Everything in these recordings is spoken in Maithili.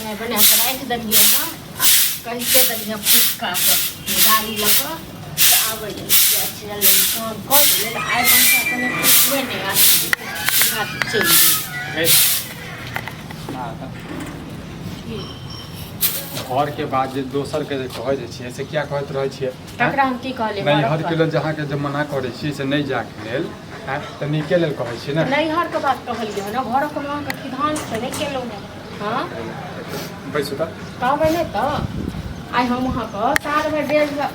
मैं बना के रख दिलिए ना कहते दिलिए फुचका के गाड़ी लगा आवे चल काम कर ले आइ बनता कने कुछवे नहीं आती बात चल घर के बाद जे दोसर के कहे जे छियै से क्या कहत रहे छियै तकरा हम की कहले नहीं हर किलो जहाँ के जब मना करे छी से नहीं जाके लेल त निके लेल कहे छी ना नहीं हर के बात कहलिए ना घर के मां के सिद्धांत से नहीं केलो ना हां बैसु त कहबै नहीं त आइ हम वहाँ पर साल भर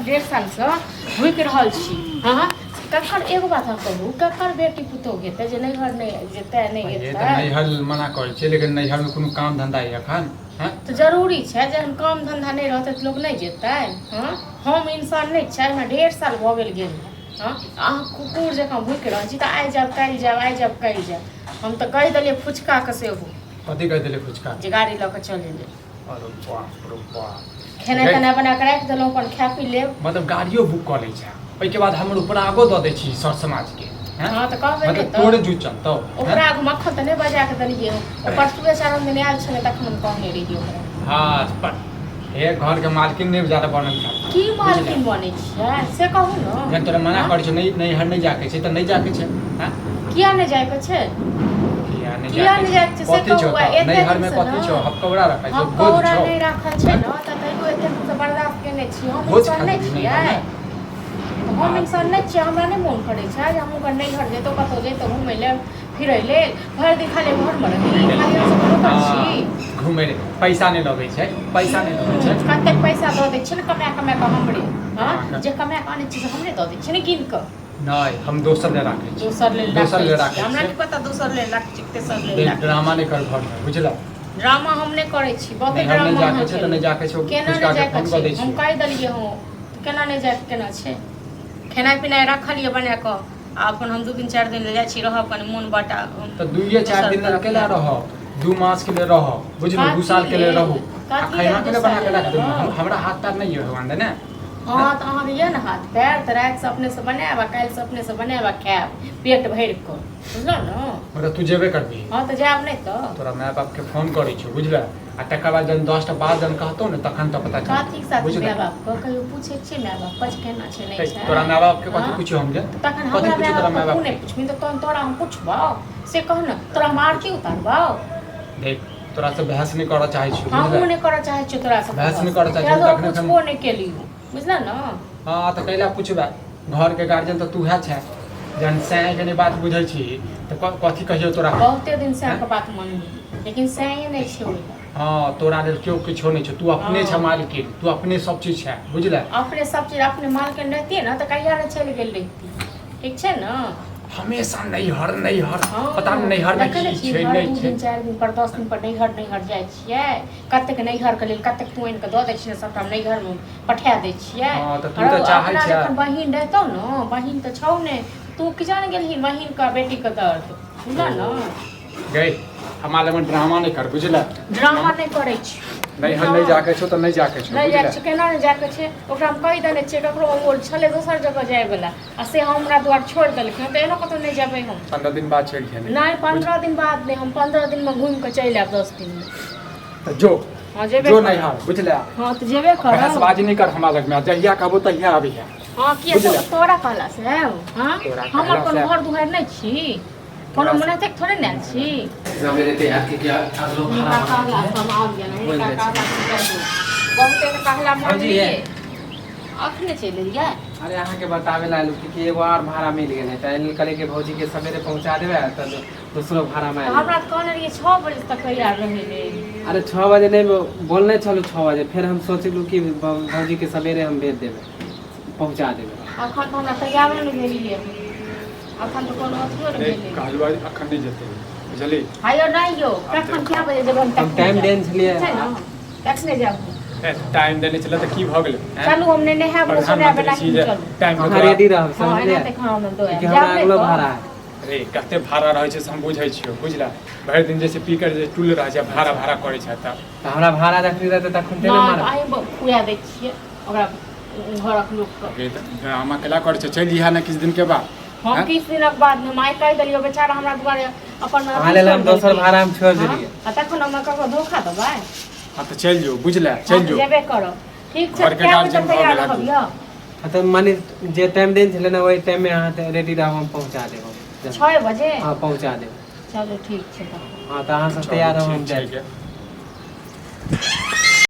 डेढ़ साल से भूख रहल छी हां कखन एगो बात हम कहू कखन बेटी पुतो गेते जे नहीं हर नहीं जेते नहीं ये गेते त नहीं हर मना करे छी लेकिन नहीं हर में कोनो काम धंधा है अखन तो जरूरी है जहन काम धंधा नहीं रहते तो लोग नहीं जेते हाँ हम इंसान नहीं छै हमरा 1.5 साल भ गेल गेल हाँ अहाँ कुकुर जकाँ भूख रह छी तो आई जाब कल जाब आई जाब कल जाब हम तो कह दिलिए फुचका के सेहो कथी कह दिले फुचका जे गाड़ी ल के चले ले अरे बाप खाना खाना बना के रख देलहुँ अपन खा पी लेब मतलब गाड़ियो बुक कर लै छै ओहिके बाद हमर ऊपर आगो दऽ दै छी सर समाज के हाँ तो कहबै मतलब तोड़े जुचन तो ओकरा आगू मक्खन तो नहीं बजा के देलिए परसुए चार दिन आयल छलै तखन हम कहने रहिए ओकरा हाँ पर हे घर के मालकिन नहीं ज्यादा बनल था की मालकिन बनै छै से कहू न जन तोरा मना करै छै नहीं हर नहीं जाके छै त नहीं जाके छै हां किया नहीं जाय के छै किया नहीं जाय के छै से कहू नहीं हर में कथी छौ हकौड़ा रखै छै हकौड़ा नहीं राखल छै न त तैयो एते से बर्दाश्त केने छी हम इंसान नहीं छियै हम इंसान नहीं छियै हमरा नहीं मोन करै छै जे हम नहीं घर जेतो कतौ जेतो घुमै ले फिरै ले भर दिन खाली घर में रही खाली हम सब कर छी घुमै ले पैसा नहीं लगै छै पैसा नहीं लगै छै कते पैसा दऽ दै छै न कमा के हमरे हां जे कमा के आनै छी से हमरे दऽ दै छै न गिन के नहीं हम दोसर ले राखै छी दोसर ले राखै हमरा नहीं पता दोसर ले राखै छी तेसर ले राखै ड्रामा नहीं कर घर में बुझला ड्रामा हम नहीं करै छी बहुत नहीं ड्रामा जाके छै त नहीं जाके छै केना फुचका नहीं के फोन जाके कर दै छै छी हम कह देलिए हो केना नहीं जाके केना छै खेनाइ पिनाइ रखलिए बना के अपन हम 2 दिन 4 दिन ले जाइ छी रहब कनी मोन बटा त 2-4 दिन अकेला रह 2 मास के लिए रह बुझलो 2 साल के लिए रहू खाना के लिए बना के रख दू हमरा हाथ पैर नहीं है भगवान ने हाँ तो अहाँ ये ना हाथ पैर तो रात से अपने से बनाएब काल से अपने से बनाएब खाएब पेट भर के बुझलो ना मतलब तू जेबे करबी हाँ तो जाब नहीं तो तोरा माय बाप के फोन करै छी बुझला आ तकर बाद जन 10 टा बाद जन कहतो ने तखन त पता चल कथी के साथ माय बाप को कहियो पूछे छी माय बाप पछ केना छै नहीं छै तोरा माय बाप के कथी पूछियो हम जे तखन हमरा माय बाप नहीं पूछबी तो तोरा हम पूछबो से कह ना तोरा हम आरती उतारबो देख तोरा से बहस नहीं करऽ चाहै छी हम नहीं करऽ चाहै छी तोरा से बहस नहीं करऽ चाहै छी तखन पूछबो नहीं केली बुझला ना हां त कैला पूछबा घर के गार्जियन त तू है छै जन से के नहीं बात बुझै छी त कथी कहियो तोरा बहुते दिन से के बात मानली लेकिन से नहीं छै हाँ तोरा लेल क्यों किछो नहीं छै तू अपने छ मालकिन तू अपने सब चीज छै बुझला अपने सब चीज अपने मालकिन रहती ना त कहिया रे चल गेल रहती ठीक छै ना हमेशा नहीं हर पता नहीं हर में की छै नहीं छै 4 दिन पर 10 दिन पर नहीं हर जाइ छियै कतेक नहीं हर के लेल कतेक पुइन के द दै छियै सबटा नहीं घर में पठा दै छियै हां त तू त चाहै छै अपन बहिन रहतो न बहिन त छौ ने तू कि जान गेलही बहिन का बेटी का दर्द बुझला ना गई हमारे मन ड्रामा नहीं कर बुझला ड्रामा नहीं करै छी नहीं हम नहीं जाके छो तो नहीं जाके छो नहीं जाके केना नहीं जाके छै ओकरा हम कहि देने छियै ककरो मोल छले दोसर जगह जाय वाला आ से हमरा द्वार छोड़ देलखिन त एनो कतौ नहीं जेबै हम 15 दिन बाद चढ़ गए नहीं 15 दिन बाद नहीं हम 15 दिन में घूम के चल आब 10 दिन में तो जो हां जेबे जो नहीं हां बुझला हां तो जेबे कर बहसबाजी नहीं कर हमरा लग में जहिया कहबो तहिया आबी है हां किया तोरा कहला से हां हम अपन घर दुआर नहीं छी कोनो मने तक थोड़े न छी मेरे पे यार के क्या अगलो भाड़ा हम आ गया नहीं का बहुते ने कहला मान लिए अखने चले गया अरे अहाँ के बतावे ला कि एगो और भाड़ा मिल गेल है त कले के भौजी के सवेरे पहुंचा देबे त दूसरो भाड़ा में हमरा कहने रहिए 6 बजे तक तैयार रहे अरे 6 बजे नहीं बोलने चलो 6 बजे फिर हम सोचलू कि भौजी के सवेरे हम भेज देबे पहुंचा देबे अखन तो हमरा तैयार नहीं भेलिए अखन तो कोनो अथियो नहीं भेलिए कहलवा अखन नहीं जेते बुझली हायो नहीं यो कखन क्या बजे जब हम टाइम देन छलिए छै ना टैक्स नहीं जाओ टाइम देने चला त की भ गेल चलू हमने नहा बो सोना बना के चलू टाइम हम रेडी रहब समझले हां तक हम दो कि हमरा अगलो भाड़ा अरे कते भाड़ा रहै छै हम बुझै छियो बुझला भरि दिन जैसे पी कर जे टूल रह जा भाड़ा करै छै त हमरा भाड़ा रखली रहते तखन तेने मार आइ खुया दै छियै ओकरा घरक लोक के हम अकेला करै छै चल इहा ना किछ दिन के बाद हम किस दिन बाद हम आई कह दिलियो बेचारा हमरा दुआरे अपन हाले हम दोसर भाड़ा में छोड़ देलिए आ तखन हम ककरो धोखा देबै हाँ तो चल जो बुझले चल जो जेबे करो ठीक छै घर के क्या गार्जियन बजे तैयार भऽ गेल रहबियो हाँ तो माने जे टाइम देन छले ना वही टाइम में अहाँ रेडी रहब हम पहुँचा देब 6 बजे हाँ पहुँचा देब चलो ठीक छै तऽ हाँ तो अहाँ सब तैयार रहब हम ठीक जाए है